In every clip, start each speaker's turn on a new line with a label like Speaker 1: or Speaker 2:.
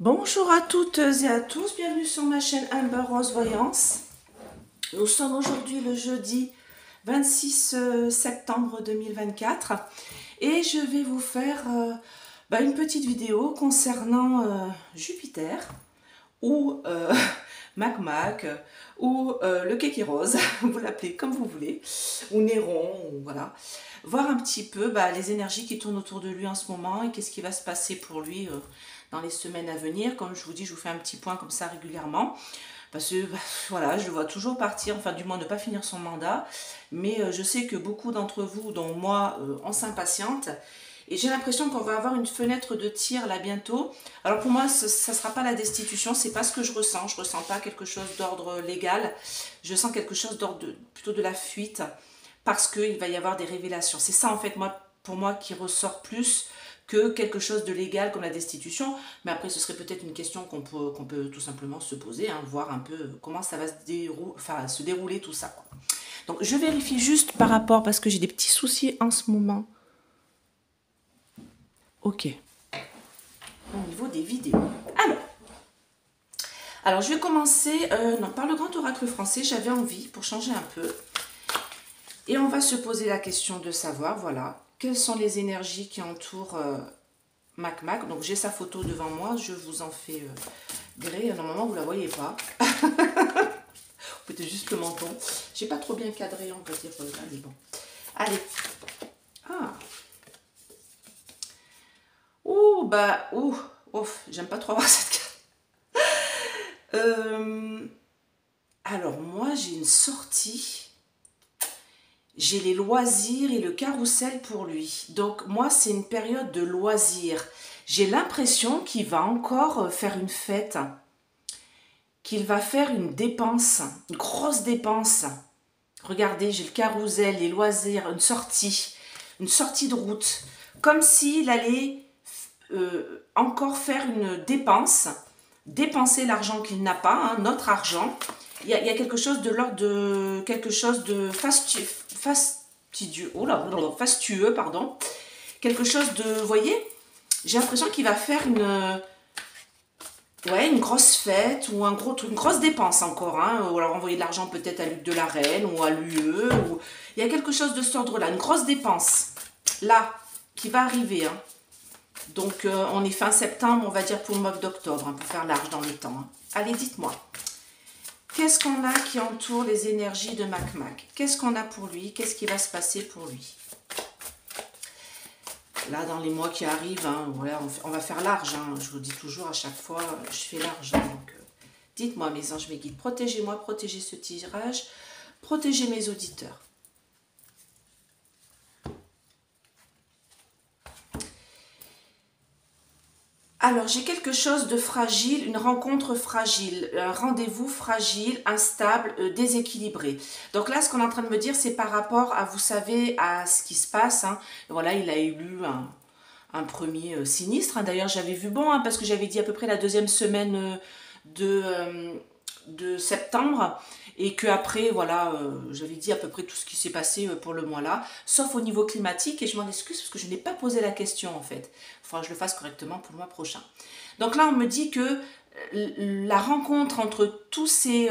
Speaker 1: Bonjour à toutes et à tous, bienvenue sur ma chaîne Amber Rose Voyance. Nous sommes aujourd'hui le jeudi 26 septembre 2024 et je vais vous faire une petite vidéo concernant Jupiter ou Mac ou le Kéké Rose, vous l'appelez comme vous voulez, ou Néron, ou voilà. Voir un petit peu les énergies qui tournent autour de lui en ce moment et qu'est-ce qui va se passer pour lui dans les semaines à venir. Comme je vous dis, je vous fais un petit point comme ça régulièrement. Parce que voilà, je le vois toujours partir, enfin du moins ne pas finir son mandat. Mais je sais que beaucoup d'entre vous, dont moi, on s'impatiente. Et j'ai l'impression qu'on va avoir une fenêtre de tir là bientôt. Alors pour moi, ça ne sera pas la destitution, c'est pas ce que je ressens. Je ressens pas quelque chose d'ordre légal. Je sens quelque chose d'ordre plutôt de la fuite. Parce qu'il va y avoir des révélations. C'est ça en fait, pour moi, qui ressort plus que quelque chose de légal comme la destitution. Mais après, ce serait peut-être une question qu'on peut tout simplement se poser, hein, voir un peu comment ça va se dérouler tout ça, quoi. Donc je vérifie juste par rapport, parce que j'ai des petits soucis en ce moment. Ok. Au niveau des vidéos. Alors je vais commencer par le grand oracle français. J'avais envie, pour changer un peu. Et on va se poser la question de savoir, voilà, quelles sont les énergies qui entourent Mac. Donc j'ai sa photo devant moi, je vous en fais gré. Normalement, vous ne la voyez pas. Peut-être juste le menton. J'ai pas trop bien cadré, on va dire, là, mais bon. Allez. Ah. J'aime pas trop avoir cette carte. Alors, moi, j'ai une sortie. J'ai les loisirs et le carrousel pour lui. Donc moi, c'est une période de loisirs. J'ai l'impression qu'il va encore faire une fête. Qu'il va faire une dépense, une grosse dépense. Regardez, j'ai le carrousel, les loisirs, une sortie de route. Comme s'il allait encore faire une dépense, dépenser l'argent qu'il n'a pas, hein, notre argent. Il y a quelque chose de l'ordre de quelque chose de fastueux, pardon. Quelque chose de, vous voyez, j'ai l'impression qu'il va faire une grosse fête ou une grosse dépense encore, hein. Ou alors envoyer de l'argent peut-être à Luc de la Reine ou à l'UE. Il y a quelque chose de cet ordre-là, une grosse dépense, là, qui va arriver, hein. Donc on est fin septembre, on va dire pour le mois d'octobre, hein, pour faire large dans le temps, hein. Allez, dites-moi. Qu'est-ce qu'on a qui entoure les énergies de Mac? Qu'est-ce qu'on a pour lui? Qu'est-ce qui va se passer pour lui? Là, dans les mois qui arrivent, hein, voilà, on va faire large. Hein. Je vous dis toujours à chaque fois, je fais large. Hein, donc, dites-moi, mes anges, mes guides, protégez-moi, protégez ce tirage, protégez mes auditeurs. Alors, j'ai quelque chose de fragile, une rencontre fragile, un rendez-vous fragile, instable, déséquilibré. Donc là, ce qu'on est en train de me dire, c'est par rapport à, vous savez, à ce qui se passe. Hein. Voilà, il a eu un premier sinistre. Hein. D'ailleurs, j'avais vu bon, hein, parce que j'avais dit à peu près la deuxième semaine de septembre. Et que après, voilà, j'avais dit à peu près tout ce qui s'est passé pour le mois là, sauf au niveau climatique, et je m'en excuse parce que je n'ai pas posé la question en fait. Il faudra que je le fasse correctement pour le mois prochain. Donc là, on me dit que la rencontre entre tous ces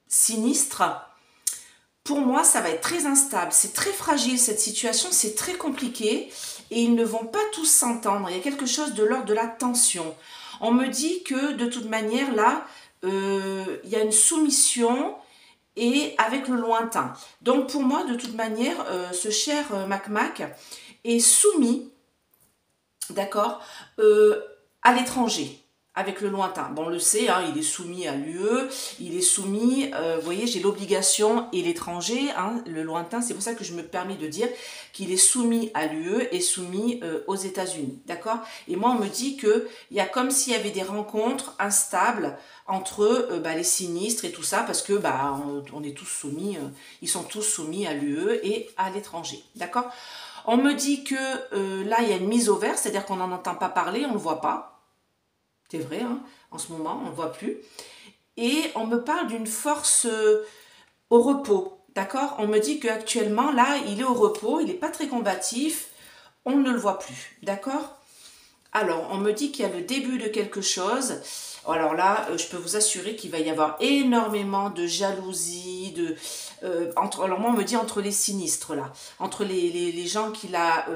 Speaker 1: sinistres, pour moi, ça va être très instable, c'est très fragile cette situation, c'est très compliqué, et ils ne vont pas tous s'entendre. Il y a quelque chose de l'ordre de la tension. On me dit que de toute manière, là, il y a une soumission, et avec le lointain. Donc pour moi, de toute manière, ce cher Mac est soumis, d'accord, à l'étranger, avec le lointain. Bon, on le sait, hein, il est soumis à l'UE, il est soumis, vous voyez, j'ai l'obligation et l'étranger, hein, le lointain, c'est pour ça que je me permets de dire qu'il est soumis à l'UE et soumis aux États-Unis, d'accord. Et moi, on me dit qu'il y a comme s'il y avait des rencontres instables entre les sinistres et tout ça, parce que on est tous soumis, ils sont tous soumis à l'UE et à l'étranger, d'accord. On me dit que là, il y a une mise au vert, c'est-à-dire qu'on n'en entend pas parler, on ne le voit pas. C'est vrai, hein, en ce moment, on ne le voit plus. Et on me parle d'une force au repos, d'accord. On me dit qu'actuellement, là, il est au repos, il n'est pas très combatif, on ne le voit plus, d'accord. Alors, on me dit qu'il y a le début de quelque chose. Alors là, je peux vous assurer qu'il va y avoir énormément de jalousie, alors moi, on me dit entre les sinistres, là. Entre les gens qu'il a...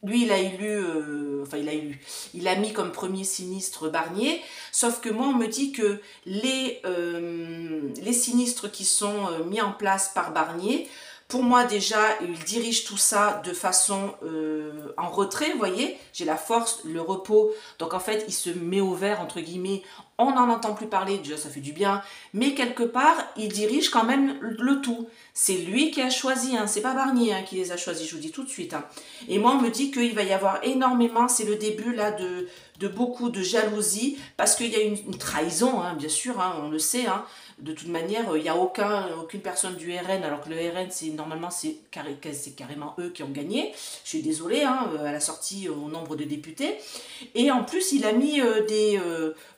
Speaker 1: lui, il a élu, il a mis comme premier sinistre Barnier, sauf que moi, on me dit que les sinistres qui sont mis en place par Barnier, pour moi, déjà, il dirige tout ça de façon en retrait, vous voyez, j'ai la force, le repos, donc en fait, il se met au vert, entre guillemets, on n'en entend plus parler, déjà, ça fait du bien, mais quelque part, il dirige quand même le tout. C'est lui qui a choisi, hein, c'est pas Barnier qui les a choisis, je vous dis tout de suite. Hein. Et moi, on me dit qu'il va y avoir énormément, c'est le début là de beaucoup de jalousie, parce qu'il y a une trahison, hein, bien sûr, hein, on le sait, hein. De toute manière, il n'y a aucune personne du RN, alors que le RN, normalement, c'est carrément eux qui ont gagné. Je suis désolée, hein, à la sortie au nombre de députés. Et en plus, il a mis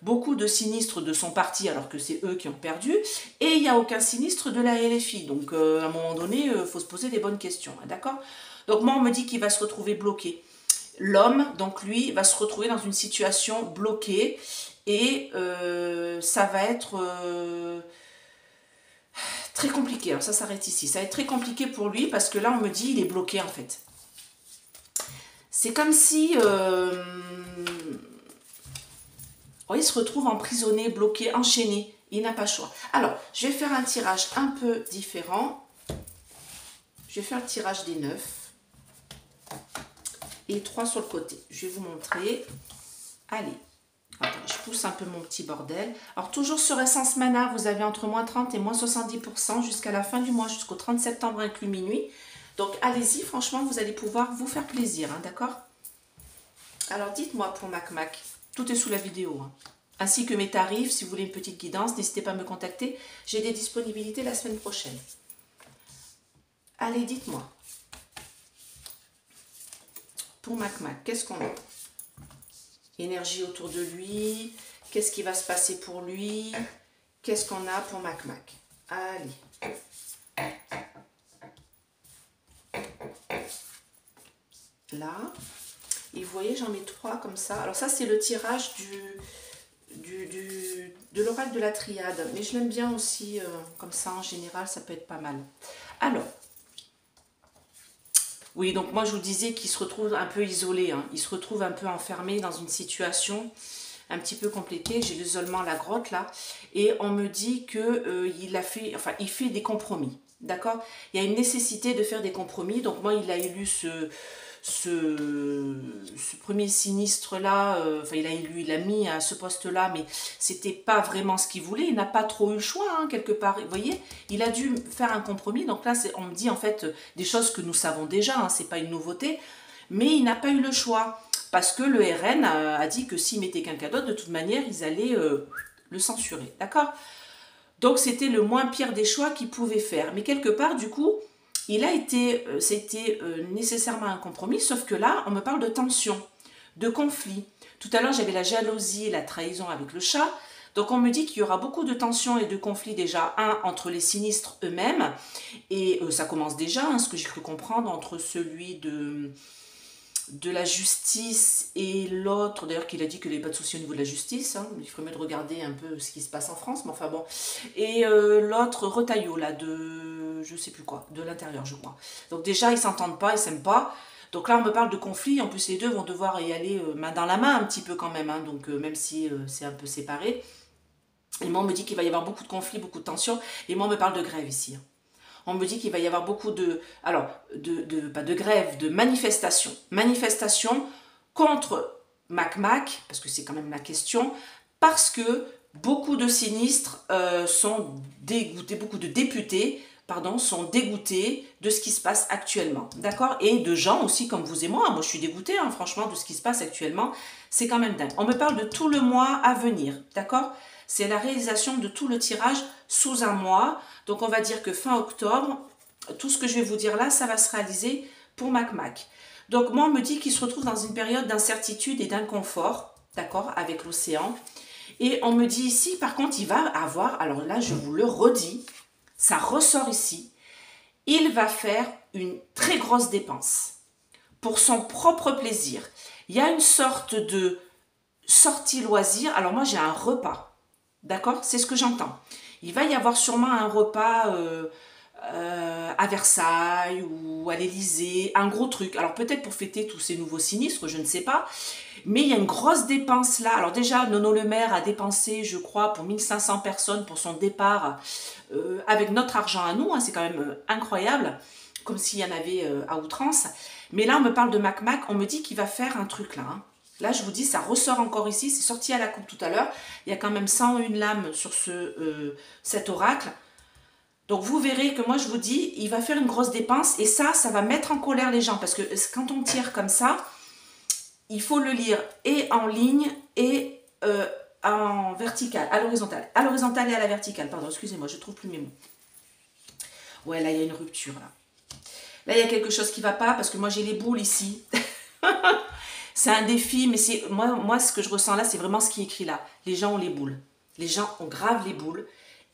Speaker 1: beaucoup de sinistres de son parti, alors que c'est eux qui ont perdu. Et il n'y a aucun sinistre de la LFI. Donc, à un moment donné, il faut se poser des bonnes questions. Hein, d'accord? Donc, moi, on me dit qu'il va se retrouver bloqué. L'homme, donc lui, va se retrouver dans une situation bloquée. Et ça va être très compliqué. Alors ça s'arrête ici. Ça va être très compliqué pour lui parce que là, on me dit il est bloqué en fait. C'est comme si il se retrouve emprisonné, bloqué, enchaîné. Il n'a pas le choix. Alors, je vais faire un tirage un peu différent. Je vais faire le tirage des 9. Et 3 sur le côté. Je vais vous montrer. Allez. Attends, je pousse un peu mon petit bordel. Alors, toujours sur Essence Mana, vous avez entre moins 30 et moins 70% jusqu'à la fin du mois, jusqu'au 30 septembre inclus minuit. Donc, allez-y, franchement, vous allez pouvoir vous faire plaisir, hein, d'accord? Alors, dites-moi pour MacMac, tout est sous la vidéo, hein. Ainsi que mes tarifs, si vous voulez une petite guidance, n'hésitez pas à me contacter. J'ai des disponibilités la semaine prochaine. Allez, dites-moi. Pour MacMac, qu'est-ce qu'on a? Énergie autour de lui, qu'est-ce qui va se passer pour lui, qu'est-ce qu'on a pour MacMac. Allez. Là, et vous voyez, j'en mets 3 comme ça. Alors ça, c'est le tirage de l'oracle de la triade, mais je l'aime bien aussi, comme ça, en général, ça peut être pas mal. Alors, oui, donc moi je vous disais qu'il se retrouve un peu isolé, hein. Il se retrouve un peu enfermé dans une situation un petit peu compliquée. J'ai l'isolement à la grotte là, et on me dit que il fait des compromis, d'accord? Il y a une nécessité de faire des compromis, donc moi il a élu ce premier sinistre là, il a mis à ce poste là, mais c'était pas vraiment ce qu'il voulait, il n'a pas trop eu le choix, hein, quelque part, vous voyez, il a dû faire un compromis. Donc là on me dit en fait des choses que nous savons déjà, hein, c'est pas une nouveauté, mais il n'a pas eu le choix, parce que le RN a dit que s'il mettait quelqu'un d'autre, de toute manière ils allaient le censurer, d'accord? Donc c'était le moins pire des choix qu'il pouvait faire, mais quelque part du coup c'était nécessairement un compromis, sauf que là, on me parle de tension, de conflit. Tout à l'heure, j'avais la jalousie et la trahison avec le chat. Donc, on me dit qu'il y aura beaucoup de tensions et de conflits déjà, entre les sinistres eux-mêmes, et ça commence déjà, hein, ce que j'ai cru comprendre, entre celui de la justice et l'autre, d'ailleurs qu'il a dit qu'il n'avait pas de souci au niveau de la justice, hein. Il ferait mieux de regarder un peu ce qui se passe en France, mais enfin bon, et l'autre Retailleau là, de je sais plus quoi, de l'intérieur je crois. Donc déjà ils s'entendent pas, ils s'aiment pas, donc là on me parle de conflit, en plus les deux vont devoir y aller main dans la main un petit peu quand même, hein. Donc même si c'est un peu séparé, et moi on me dit qu'il va y avoir beaucoup de conflits, beaucoup de tensions, et moi on me parle de grève ici, hein. On me dit qu'il va y avoir beaucoup pas de grève, de manifestations. Manifestations contre MacMac, parce que c'est quand même la question, parce que beaucoup de sinistres sont dégoûtés, beaucoup de députés, pardon, sont dégoûtés de ce qui se passe actuellement, d'accord? Et de gens aussi comme vous et moi je suis dégoûtée, hein, franchement, de ce qui se passe actuellement, c'est quand même dingue. On me parle de tout le mois à venir, d'accord? C'est la réalisation de tout le tirage sous un mois. Donc, on va dire que fin octobre, tout ce que je vais vous dire là, ça va se réaliser pour MacMac. Donc, moi, on me dit qu'il se retrouve dans une période d'incertitude et d'inconfort, d'accord, avec l'océan. Et on me dit ici, par contre, il va avoir, alors là, je vous le redis, ça ressort ici, il va faire une très grosse dépense pour son propre plaisir. Il y a une sorte de sortie loisir. Alors moi, j'ai un repas. D'accord? C'est ce que j'entends. Il va y avoir sûrement un repas à Versailles ou à l'Élysée, un gros truc. Alors peut-être pour fêter tous ces nouveaux sinistres, je ne sais pas. Mais il y a une grosse dépense là. Alors déjà, Nono Le Maire a dépensé, je crois, pour 1500 personnes pour son départ avec notre argent à nous. Hein, c'est quand même incroyable, comme s'il y en avait à outrance. Mais là, on me parle de Mac Mac, on me dit qu'il va faire un truc là. Hein. Là, je vous dis, ça ressort encore ici. C'est sorti à la coupe tout à l'heure. Il y a quand même 101 lames sur cet oracle. Donc, vous verrez que moi, je vous dis, il va faire une grosse dépense. Et ça va mettre en colère les gens. Parce que quand on tire comme ça, il faut le lire et en ligne et en vertical, à l'horizontale. À l'horizontale et à la verticale. Pardon, excusez-moi, je ne trouve plus mes mots. Ouais, là, il y a une rupture. Là, il y a quelque chose qui ne va pas parce que moi, j'ai les boules ici. C'est un défi, mais c'est moi, ce que je ressens là, c'est vraiment ce qui est écrit là. Les gens ont les boules. Les gens ont grave les boules.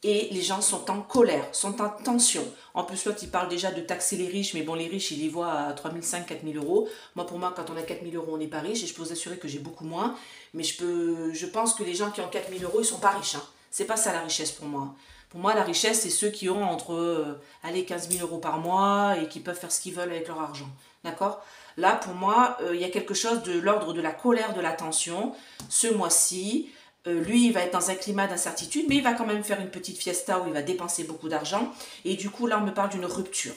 Speaker 1: Et les gens sont en colère, sont en tension. En plus, l'autre, il parle déjà de taxer les riches, mais bon, les riches, ils les voient à 3 500, 4 000 euros. Moi, pour moi, quand on a 4 000 euros, on n'est pas riche, et je peux vous assurer que j'ai beaucoup moins. Mais je pense que les gens qui ont 4 000 euros, ils ne sont pas riches. Hein. C'est pas ça la richesse pour moi. Pour moi, la richesse, c'est ceux qui ont entre 15 000 euros par mois et qui peuvent faire ce qu'ils veulent avec leur argent. D'accord? Là, pour moi, il y a quelque chose de l'ordre de la colère, de la tension. Ce mois-ci, lui, il va être dans un climat d'incertitude, mais il va quand même faire une petite fiesta où il va dépenser beaucoup d'argent. Et du coup, là, on me parle d'une rupture.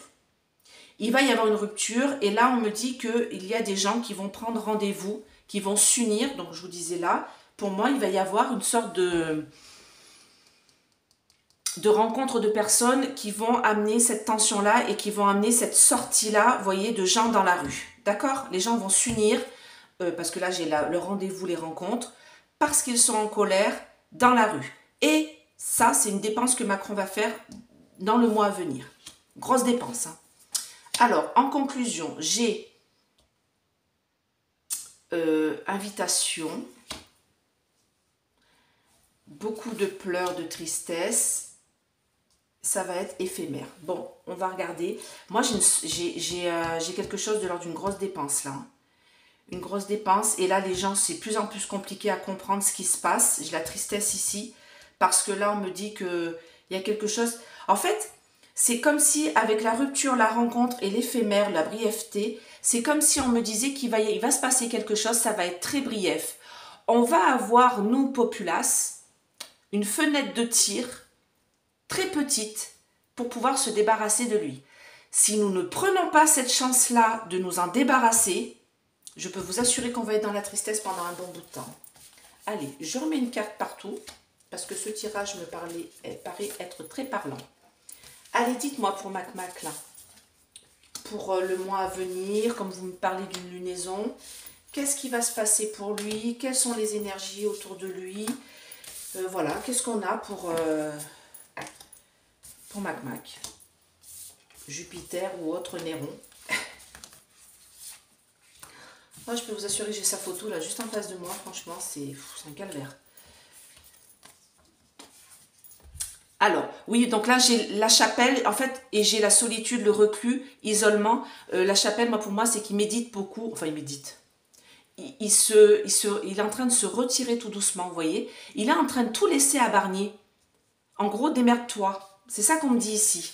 Speaker 1: Il va y avoir une rupture, et là, on me dit qu'il y a des gens qui vont prendre rendez-vous, qui vont s'unir. Donc, je vous disais là, pour moi, il va y avoir une sorte de rencontre de personnes qui vont amener cette tension-là et qui vont amener cette sortie-là, vous voyez, de gens dans la rue. D'accord? Les gens vont s'unir, parce que là, j'ai le rendez-vous, les rencontres, parce qu'ils sont en colère dans la rue. Et ça, c'est une dépense que Macron va faire dans le mois à venir. Grosse dépense. Hein. Alors, en conclusion, j'ai invitation, beaucoup de pleurs, de tristesse. Ça va être éphémère. Bon, on va regarder. Moi, j'ai quelque chose de l'ordre d'une grosse dépense, là. Hein. Une grosse dépense. Et là, les gens, c'est de plus en plus compliqué à comprendre ce qui se passe. J'ai la tristesse ici. Parce que là, on me dit qu'il y a quelque chose... En fait, c'est comme si, avec la rupture, la rencontre et l'éphémère, la brièveté, c'est comme si on me disait qu'il va se passer quelque chose. Ça va être très brief. On va avoir, nous, populace, une fenêtre de tir très petite pour pouvoir se débarrasser de lui. Si nous ne prenons pas cette chance-là de nous en débarrasser, je peux vous assurer qu'on va être dans la tristesse pendant un bon bout de temps. Allez, je remets une carte partout parce que ce tirage me paraît être très parlant. Allez, dites-moi pour Mac Mac là, pour le mois à venir, comme vous me parlez d'une lunaison, qu'est-ce qui va se passer pour lui? Quelles sont les énergies autour de lui? Voilà, qu'est-ce qu'on a pour Mac Mac, Jupiter ou autre Néron. Moi, je peux vous assurer que j'ai sa photo là juste en face de moi. Franchement, c'est un calvaire. Alors, oui, donc là, j'ai la chapelle, en fait, et j'ai la solitude, le reclus, isolement. La chapelle, moi, pour moi, c'est qu'il médite beaucoup. Enfin, il médite. Il est en train de se retirer tout doucement, vous voyez. Il est en train de tout laisser à Barnier. En gros, démerde-toi. C'est ça qu'on me dit ici.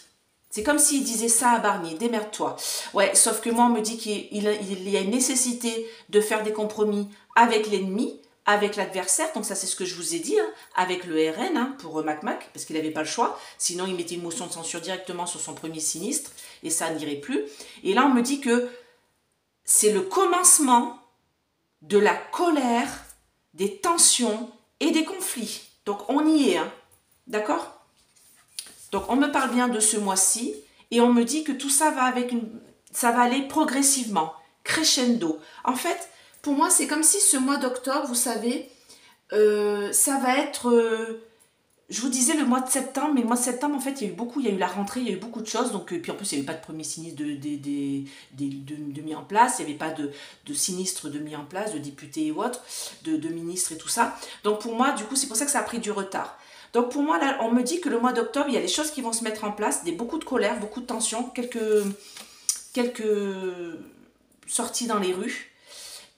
Speaker 1: C'est comme s'il disait ça à Barnier, démerde-toi. Ouais, sauf que moi, on me dit qu'il y a une nécessité de faire des compromis avec l'ennemi, avec l'adversaire. Donc ça, c'est ce que je vous ai dit, hein, avec le RN, hein, pour Mac Mac, parce qu'il n'avait pas le choix. Sinon, il mettait une motion de censure directement sur son premier sinistre, et ça n'irait plus. Et là, on me dit que c'est le commencement de la colère, des tensions et des conflits. Donc, on y est, hein. D'accord ? Donc, on me parle bien de ce mois-ci et on me dit que tout ça va ça va aller progressivement, crescendo. En fait, pour moi, c'est comme si ce mois d'octobre, vous savez, ça va être... je vous disais le mois de septembre, mais le mois de septembre, en fait, il y a eu la rentrée, il y a eu beaucoup de choses. Donc, puis en plus, il n'y avait pas de premier sinistre de mis en place, il n'y avait pas de sinistre de mis en place, de députés ou autres, de ministres et tout ça. Donc, pour moi, du coup, c'est pour ça que ça a pris du retard. Donc pour moi, là, on me dit que le mois d'octobre, il y a des choses qui vont se mettre en place, beaucoup de colère, beaucoup de tension, quelques sorti dans les rues.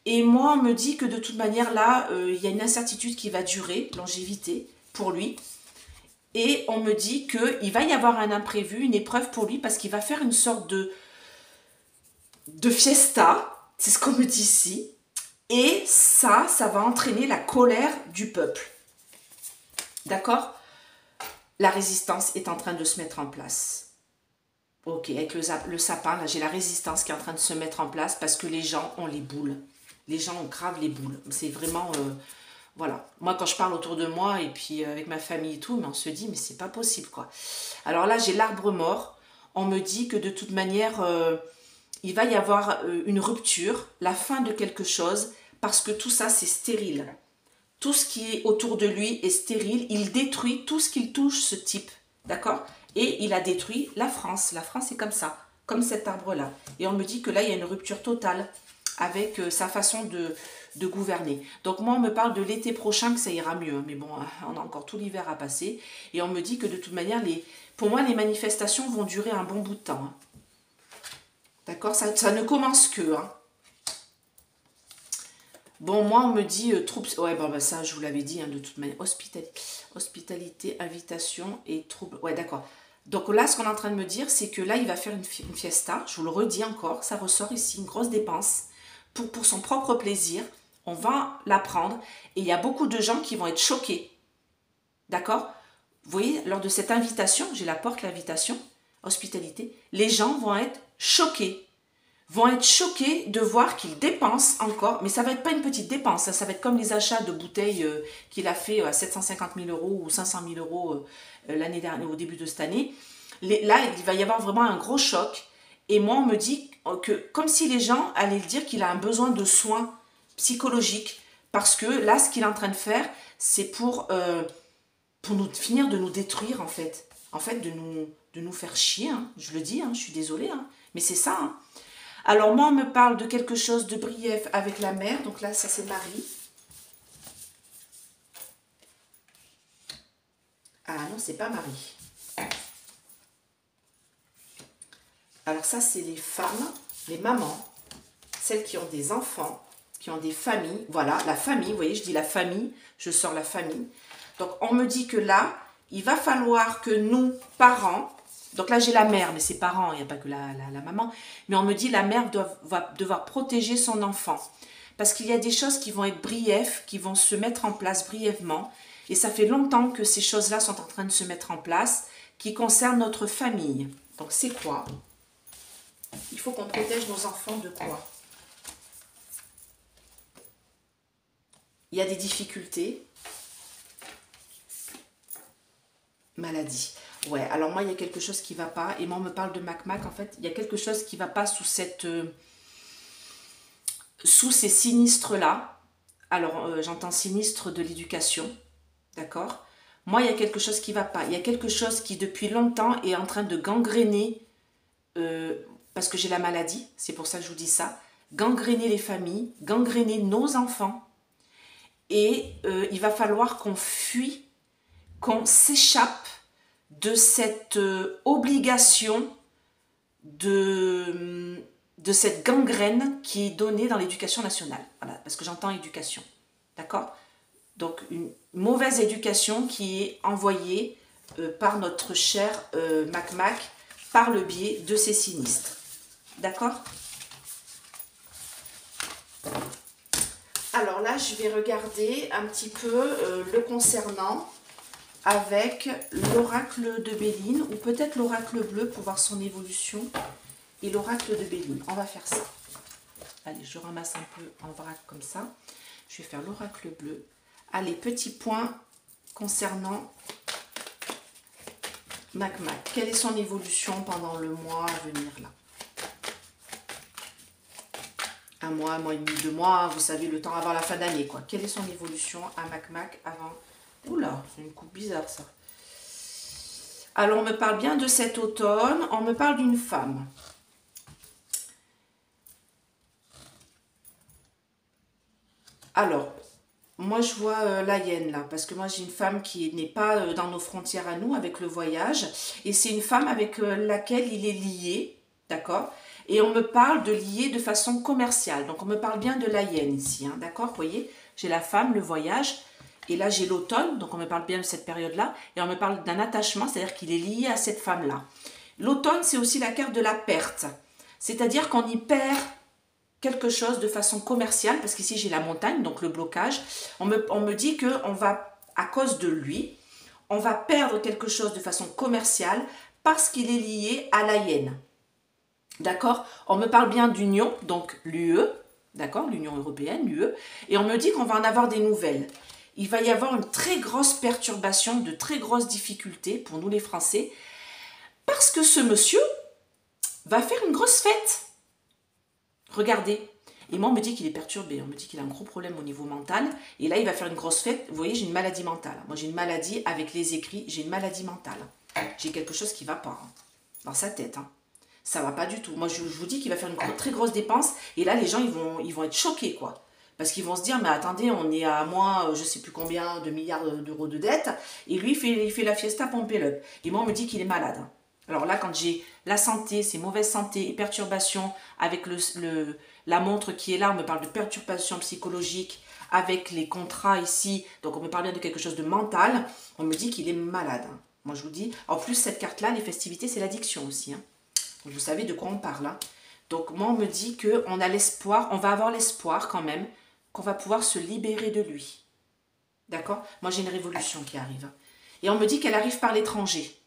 Speaker 1: Et moi, on me dit que de toute manière, là, il y a une incertitude qui va durer, longévité, pour lui. Et on me dit qu'il va y avoir un imprévu, une épreuve pour lui, parce qu'il va faire une sorte de fiesta. C'est ce qu'on me dit ici. Et ça va entraîner la colère du peuple. D'accord? La résistance est en train de se mettre en place. Ok, avec le sapin, là, j'ai la résistance qui est en train de se mettre en place parce que les gens ont les boules. Les gens ont grave les boules. C'est vraiment... voilà. Moi, quand je parle autour de moi et puis avec ma famille et tout, mais on se dit, mais c'est pas possible, quoi. Alors là, j'ai l'arbre mort. On me dit que de toute manière, il va y avoir une rupture, la fin de quelque chose, parce que tout ça, c'est stérile. Tout ce qui est autour de lui est stérile. Il détruit tout ce qu'il touche, ce type. D'accord? Et il a détruit la France. La France est comme ça, comme cet arbre-là. Et on me dit que là, il y a une rupture totale avec sa façon de gouverner. Donc moi, on me parle de l'été prochain que ça ira mieux. Mais bon, on a encore tout l'hiver à passer. Et on me dit que de toute manière, pour moi, les manifestations vont durer un bon bout de temps. Hein. D'accord? Ça ne commence que... Hein. Bon, moi, on me dit troupes... Ouais, bon, bah, ça, je vous l'avais dit, hein, de toute manière. Hospitalité, invitation et troubles... Ouais, d'accord. Donc là, ce qu'on est en train de me dire, c'est que là, il va faire une fiesta. Je vous le redis encore, ça ressort ici, une grosse dépense pour son propre plaisir. On va la prendre. Et il y a beaucoup de gens qui vont être choqués. D'accord? Vous voyez, lors de cette invitation, j'ai la porte, l'invitation, hospitalité, les gens vont être choqués. Vont être choqués de voir qu'il dépense encore, mais ça va être pas une petite dépense, hein, ça va être comme les achats de bouteilles qu'il a fait à 750 000 € ou 500 000 € l'année dernière, au début de cette année. Là, il va y avoir vraiment un gros choc. Et moi, on me dit que, comme si les gens allaient dire qu'il a un besoin de soins psychologiques, parce que là, ce qu'il est en train de faire, c'est pour finir de nous détruire, en fait. En fait, de nous faire chier, hein. Je le dis, hein, je suis désolée, hein, mais c'est ça, hein. Alors, moi, on me parle de quelque chose de brief avec la mère. Donc là, ça, c'est Marie. Ah non, c'est pas Marie. Alors ça, c'est les femmes, les mamans, celles qui ont des enfants, qui ont des familles. Voilà, la famille, vous voyez, je dis la famille, je sors la famille. Donc, on me dit que là, il va falloir que nous, parents... Donc là, j'ai la mère, mais ses parents, il n'y a pas que la maman. Mais on me dit la mère va devoir protéger son enfant. Parce qu'il y a des choses qui vont être brièves, qui vont se mettre en place brièvement. Et ça fait longtemps que ces choses-là sont en train de se mettre en place, qui concernent notre famille. Donc c'est quoi? Il faut qu'on protège nos enfants de quoi? Il y a des difficultés. Maladie. Ouais, alors moi, il y a quelque chose qui ne va pas. Et moi, on me parle de Mac. En fait, il y a quelque chose qui ne va pas sous ces sinistres-là. Alors, j'entends sinistre de l'éducation. D'accord? Moi, il y a quelque chose qui ne va pas. Il y a quelque chose qui, depuis longtemps, est en train de gangréner, parce que j'ai la maladie, c'est pour ça que je vous dis ça, gangréner les familles, gangréner nos enfants. Et il va falloir qu'on fuit, qu'on s'échappe de cette obligation, de cette gangrène qui est donnée dans l'éducation nationale. Voilà, parce que j'entends éducation. D'accord? Donc, une mauvaise éducation qui est envoyée par notre cher Mac, par le biais de ces sinistres. D'accord? Alors là, je vais regarder un petit peu le concernant avec l'oracle de Béline ou peut-être l'oracle bleu pour voir son évolution et l'oracle de Béline. On va faire ça. Allez, je ramasse un peu en vrac comme ça. Je vais faire l'oracle bleu. Allez, petit point concernant Mac. Quelle est son évolution pendant le mois à venir là? Un mois et demi, 2 mois, vous savez, le temps avant la fin d'année, quoi. Quelle est son évolution à Mac avant... Oula, c'est une coupe bizarre, ça. Alors, on me parle bien de cet automne. On me parle d'une femme. Alors, moi, je vois la hyène, là. Parce que moi, j'ai une femme qui n'est pas dans nos frontières à nous, avec le voyage. Et c'est une femme avec laquelle il est lié, d'accord? Et on me parle de lier de façon commerciale. Donc on me parle bien de la hyène ici, hein, d'accord? Vous voyez, j'ai la femme, le voyage. Et là, j'ai l'automne, donc on me parle bien de cette période-là. Et on me parle d'un attachement, c'est-à-dire qu'il est lié à cette femme-là. L'automne, c'est aussi la carte de la perte. C'est-à-dire qu'on y perd quelque chose de façon commerciale, parce qu'ici, j'ai la montagne, donc le blocage. On me dit qu'on va, à cause de lui, on va perdre quelque chose de façon commerciale parce qu'il est lié à la hyène. D'accord? On me parle bien d'union, donc l'UE, d'accord? L'Union européenne, l'UE. Et on me dit qu'on va en avoir des nouvelles. Il va y avoir une très grosse perturbation, de très grosses difficultés pour nous les Français, parce que ce monsieur va faire une grosse fête. Regardez. Et moi, on me dit qu'il est perturbé. On me dit qu'il a un gros problème au niveau mental. Et là, il va faire une grosse fête. Vous voyez, j'ai une maladie mentale. Moi, j'ai une maladie avec les écrits. J'ai une maladie mentale. J'ai quelque chose qui ne va pas, hein, dans sa tête. Hein. Ça ne va pas du tout. Moi, je vous dis qu'il va faire une très grosse dépense. Et là, les gens, ils vont être choqués, quoi. Parce qu'ils vont se dire, mais attendez, on est à moins, je ne sais plus combien de milliards d'euros de dettes. Et lui, il fait la fiesta Pompélup. Et moi, on me dit qu'il est malade. Alors là, quand j'ai la santé, ces mauvaises santé et perturbations, avec la montre qui est là, on me parle de perturbations psychologiques, avec les contrats ici, donc on me parle bien de quelque chose de mental, on me dit qu'il est malade. Moi, je vous dis, en plus, cette carte-là, les festivités, c'est l'addiction aussi. Hein. Vous savez de quoi on parle. Hein. Donc, moi, on me dit qu'on a l'espoir, on va avoir l'espoir quand même, qu'on va pouvoir se libérer de lui. D'accord? Moi, j'ai une révolution qui arrive. Et on me dit qu'elle arrive par l'étranger.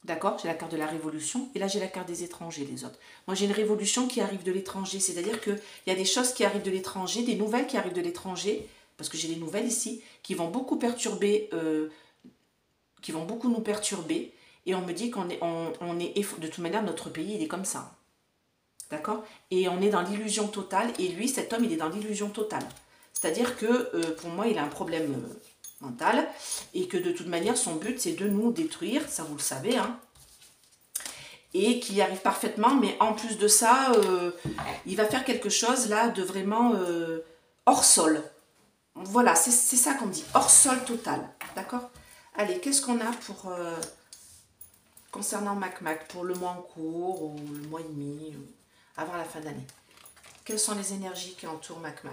Speaker 1: D'accord? J'ai la carte de la révolution et là, j'ai la carte des étrangers, les autres. Moi, j'ai une révolution qui arrive de l'étranger. C'est-à-dire qu'il y a des choses qui arrivent de l'étranger, des nouvelles qui arrivent de l'étranger, parce que j'ai des nouvelles ici, qui vont beaucoup perturber, qui vont beaucoup nous perturber. Et on me dit qu'on est, de toute manière, notre pays, il est comme ça. D'accord? Et on est dans l'illusion totale. Et lui, cet homme, il est dans l'illusion totale. C'est-à-dire que, pour moi, il a un problème mental. Et que, de toute manière, son but, c'est de nous détruire. Ça, vous le savez. Hein? Et qu'il y arrive parfaitement. Mais en plus de ça, il va faire quelque chose, là, de vraiment hors sol. Voilà, c'est ça qu'on me dit. Hors sol total. D'accord? Allez, qu'est-ce qu'on a pour... concernant Mac, pour le mois en cours, ou le mois et demi, avant la fin d'année. Quelles sont les énergies qui entourent Mac?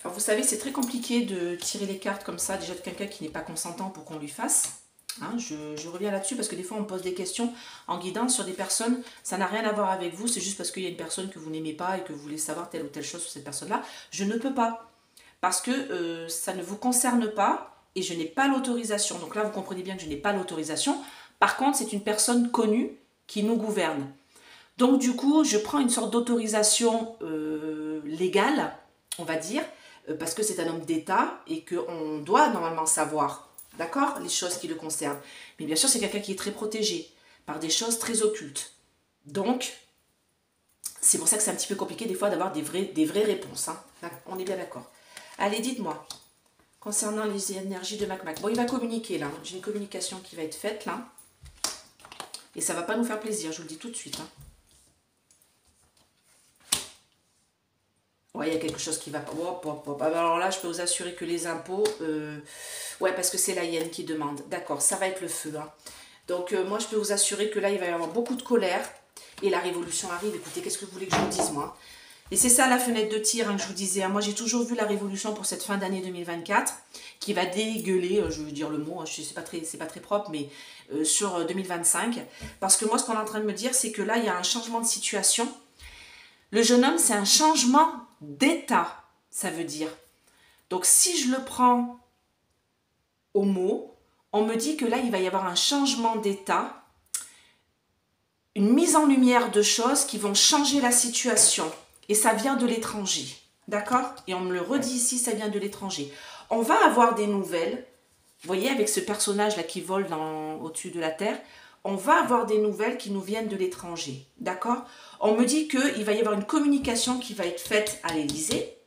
Speaker 1: Alors vous savez, c'est très compliqué de tirer les cartes comme ça, déjà de quelqu'un qui n'est pas consentant pour qu'on lui fasse. Hein, je reviens là-dessus parce que des fois on me pose des questions en guidance sur des personnes, ça n'a rien à voir avec vous, c'est juste parce qu'il y a une personne que vous n'aimez pas et que vous voulez savoir telle ou telle chose sur cette personne-là. Je ne peux pas, parce que ça ne vous concerne pas et je n'ai pas l'autorisation. Donc là, vous comprenez bien que je n'ai pas l'autorisation. Par contre, c'est une personne connue qui nous gouverne. Donc du coup, je prends une sorte d'autorisation légale, on va dire, parce que c'est un homme d'État et qu'on doit normalement savoir, d'accord, les choses qui le concernent. Mais bien sûr, c'est quelqu'un qui est très protégé par des choses très occultes. Donc, c'est pour ça que c'est un petit peu compliqué des fois d'avoir des vraies réponses. Hein. On est bien d'accord. Allez, dites-moi, concernant les énergies de Mac. Bon, il va communiquer là. J'ai une communication qui va être faite là. Et ça ne va pas nous faire plaisir, je vous le dis tout de suite. Hein. Ouais, il y a quelque chose qui va pas. Alors là, je peux vous assurer que les impôts... ouais, parce que c'est la hyène qui demande. D'accord, ça va être le feu. Hein. Donc, moi, je peux vous assurer que là, il va y avoir beaucoup de colère. Et la révolution arrive. Écoutez, qu'est-ce que vous voulez que je vous dise, moi? Et c'est ça la fenêtre de tir hein, que je vous disais. Hein. Moi, j'ai toujours vu la révolution pour cette fin d'année 2024 qui va dégueuler, je veux dire le mot, hein, c'est pas très propre, mais sur 2025. Parce que moi, ce qu'on est en train de me dire, c'est que là, il y a un changement de situation. Le jeune homme, c'est un changement d'état, ça veut dire. Donc, si je le prends au mot, on me dit que là, il va y avoir un changement d'état, une mise en lumière de choses qui vont changer la situation. Et ça vient de l'étranger, d'accord? Et on me le redit ici, ça vient de l'étranger. On va avoir des nouvelles, vous voyez, avec ce personnage-là qui vole au-dessus de la terre, on va avoir des nouvelles qui nous viennent de l'étranger, d'accord? On me dit qu'il va y avoir une communication qui va être faite à l'Élysée,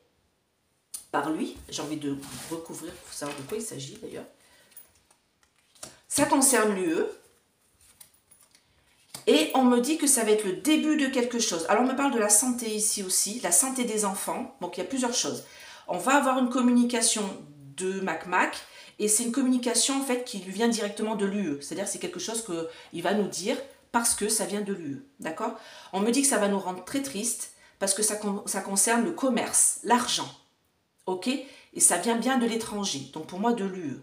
Speaker 1: par lui. J'ai envie de recouvrir pour savoir de quoi il s'agit d'ailleurs. Ça concerne l'UE. Et on me dit que ça va être le début de quelque chose. Alors, on me parle de la santé ici aussi, la santé des enfants. Donc, il y a plusieurs choses. On va avoir une communication de Mac Et c'est une communication en fait qui lui vient directement de l'UE. C'est-à-dire c'est quelque chose qu'il va nous dire parce que ça vient de l'UE. D'accord? On me dit que ça va nous rendre très tristes parce que ça concerne le commerce, l'argent. Ok? Et ça vient bien de l'étranger. Donc pour moi de l'UE,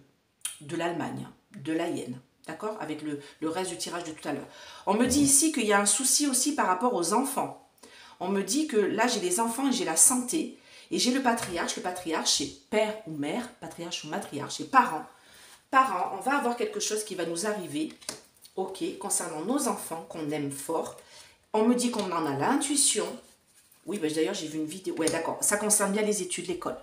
Speaker 1: de l'Allemagne, de la Yenne. D'accord? Avec le reste du tirage de tout à l'heure. On me dit ici qu'il y a un souci aussi par rapport aux enfants. On me dit que là j'ai les enfants et j'ai la santé. Et j'ai le patriarche c'est père ou mère, patriarche ou matriarche, c'est parents. Parents, on va avoir quelque chose qui va nous arriver, ok, concernant nos enfants qu'on aime fort. On me dit qu'on en a l'intuition. Oui, ben, d'ailleurs j'ai vu une vidéo. Ouais, d'accord, ça concerne bien les études, l'école.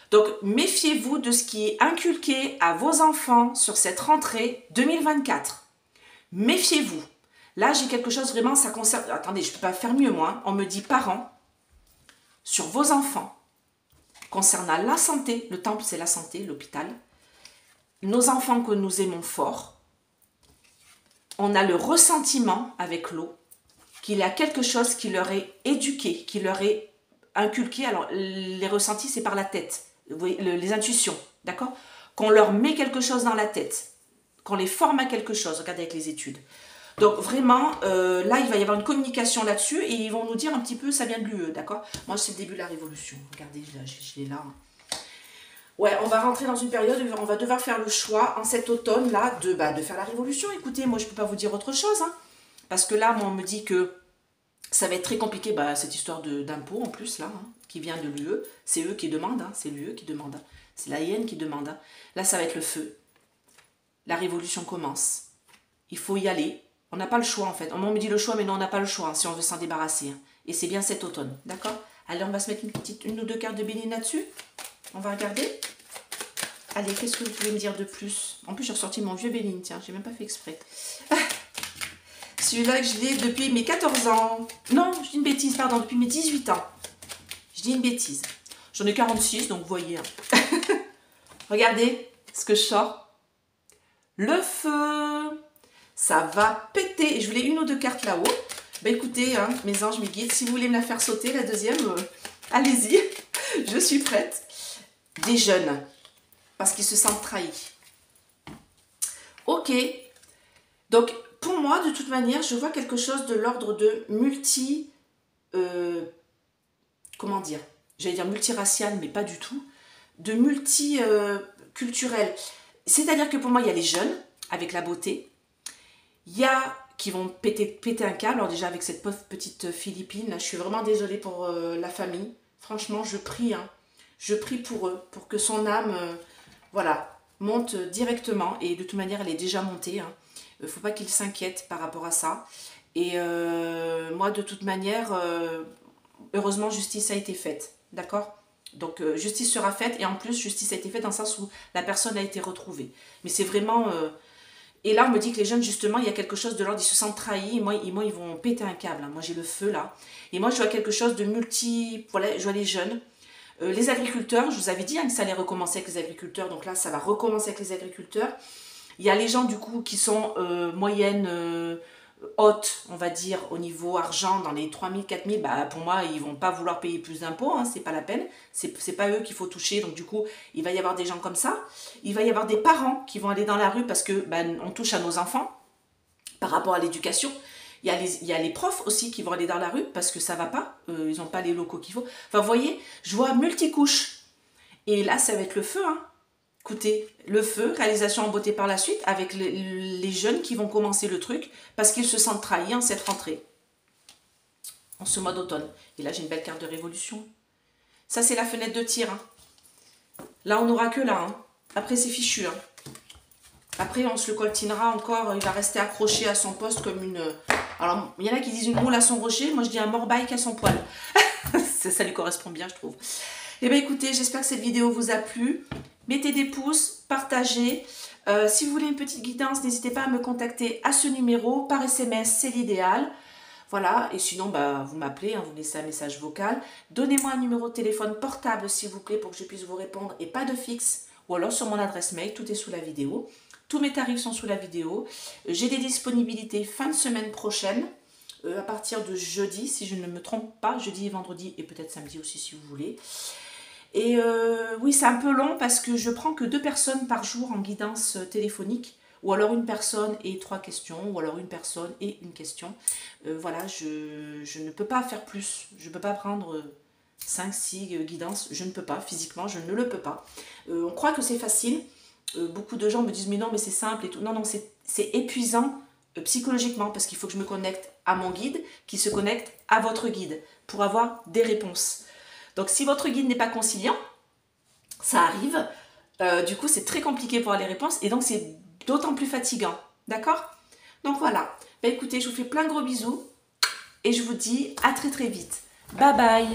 Speaker 1: Donc, méfiez-vous de ce qui est inculqué à vos enfants sur cette rentrée 2024. Méfiez-vous. Là, j'ai quelque chose vraiment, ça concerne... Attendez, je ne peux pas faire mieux, moi. Hein. On me dit parents, sur vos enfants, concernant la santé, le temple c'est la santé, l'hôpital, nos enfants que nous aimons fort, on a le ressentiment avec l'eau, qu'il y a quelque chose qui leur est éduqué, qui leur est inculqué. Alors, les ressentis, c'est par la tête, les intuitions, d'accord? Qu'on leur met quelque chose dans la tête, qu'on les forme à quelque chose, regardez avec les études. Donc vraiment, là, il va y avoir une communication là-dessus et ils vont nous dire un petit peu, ça vient de l'UE, d'accord? Moi, c'est le début de la révolution. Regardez, je l'ai là. Ouais, on va rentrer dans une période où on va devoir faire le choix en cet automne-là de faire la révolution. Écoutez, moi, je ne peux pas vous dire autre chose. Hein, parce que là, moi, on me dit que ça va être très compliqué, cette histoire d'impôt en plus, là, hein, qui vient de l'UE. C'est eux qui demandent, hein, c'est l'UE qui demande. Hein, c'est la Yenne qui demande. Hein. Là, ça va être le feu. La révolution commence. Il faut y aller. On n'a pas le choix en fait. On me dit le choix, mais non, on n'a pas le choix hein, si on veut s'en débarrasser. Hein. Et c'est bien cet automne, d'accord? Allez, on va se mettre une ou deux cartes de Béline là-dessus. On va regarder. Allez, qu'est-ce que vous pouvez me dire de plus? En plus, j'ai ressorti mon vieux Béline, tiens, j'ai même pas fait exprès. Celui-là, je l'ai depuis mes 14 ans. Non, je dis une bêtise, pardon, depuis mes 18 ans. Je dis une bêtise. J'en ai 46, donc vous voyez. Hein. Regardez ce que je sors. Le feu. Ça va péter. Et je voulais une ou deux cartes là-haut. Ben écoutez, hein, mes anges, mes guides, si vous voulez me la faire sauter, la deuxième, allez-y. Je suis prête. Des jeunes. Parce qu'ils se sentent trahis. Ok. Donc, pour moi, de toute manière, je vois quelque chose de l'ordre de comment dire? J'allais dire multiracial, mais pas du tout. De multiculturel. C'est-à-dire que pour moi, il y a les jeunes, avec la beauté. Il y a qui vont péter un câble. Alors déjà avec cette pauvre petite Philippine, là, je suis vraiment désolée pour la famille. Franchement, je prie. Hein. Je prie pour eux, pour que son âme voilà, monte directement. Et de toute manière, elle est déjà montée. Hein. Il ne faut pas qu'il s'inquiète par rapport à ça. Et moi, de toute manière, heureusement, justice a été faite. D'accord? Donc, justice sera faite. Et en plus, justice a été faite dans le sens où la personne a été retrouvée. Mais c'est vraiment... Et là, on me dit que les jeunes, justement, il y a quelque chose de l'ordre, ils se sentent trahis. Et moi, ils vont péter un câble. Hein. Moi, j'ai le feu, là. Et moi, je vois quelque chose de multi... Voilà, je vois les jeunes. Les agriculteurs, je vous avais dit hein, que ça allait recommencer avec les agriculteurs. Donc là, ça va recommencer avec les agriculteurs. Il y a les gens, du coup, qui sont moyennes, hautes, on va dire, au niveau argent, dans les 3 000, 4 000. Bah, pour moi, ils ne vont pas vouloir payer plus d'impôts. Hein, c'est pas la peine. C'est pas eux qu'il faut toucher. Donc, du coup, il va y avoir des gens comme ça. Il va y avoir des parents qui vont aller dans la rue parce que on touche à nos enfants par rapport à l'éducation. Il y a les profs aussi qui vont aller dans la rue parce que ça va pas. Ils n'ont pas les locaux qu'il faut. Enfin, vous voyez, je vois multicouches. Et là, ça va être le feu. Hein. Écoutez, le feu, réalisation en beauté par la suite, avec les jeunes qui vont commencer le truc parce qu'ils se sentent trahis en cette rentrée. En ce mois d'automne. Et là, j'ai une belle carte de révolution. Ça, c'est la fenêtre de tir. Hein. Là, on n'aura que là. Hein. Après, c'est fichu. Hein. Après, on se le coltinera encore. Il va rester accroché à son poste comme une... Alors, il y en a qui disent une moule à son rocher. Moi, je dis un morbaïque à son poil. Ça lui correspond bien, je trouve. Eh bien, écoutez, j'espère que cette vidéo vous a plu. Mettez des pouces, partagez. Si vous voulez une petite guidance, n'hésitez pas à me contacter à ce numéro. Par SMS, c'est l'idéal. Voilà, et sinon, vous m'appelez, hein, vous me laissez un message vocal. Donnez-moi un numéro de téléphone portable, s'il vous plaît, pour que je puisse vous répondre et pas de fixe. Ou alors sur mon adresse mail, tout est sous la vidéo. Tous mes tarifs sont sous la vidéo. J'ai des disponibilités fin de semaine prochaine, à partir de jeudi, si je ne me trompe pas, jeudi et vendredi, et peut-être samedi aussi, si vous voulez. Et oui, c'est un peu long parce que je prends que 2 personnes par jour en guidance téléphonique. Ou alors une personne et 3 questions, ou alors une personne et une question. Voilà, je ne peux pas faire plus. Je ne peux pas prendre 5, 6 guidances. Je ne peux pas, physiquement, je ne le peux pas. On croit que c'est facile. Beaucoup de gens me disent, mais non, mais c'est simple et tout. Non, non, c'est épuisant psychologiquement parce qu'il faut que je me connecte à mon guide qui se connecte à votre guide pour avoir des réponses. Donc, si votre guide n'est pas conciliant, ça arrive. Du coup, c'est très compliqué pour avoir les réponses et donc c'est d'autant plus fatigant. D'accord? Donc voilà. Ben, écoutez, je vous fais plein de gros bisous et je vous dis à très très vite. Bye bye!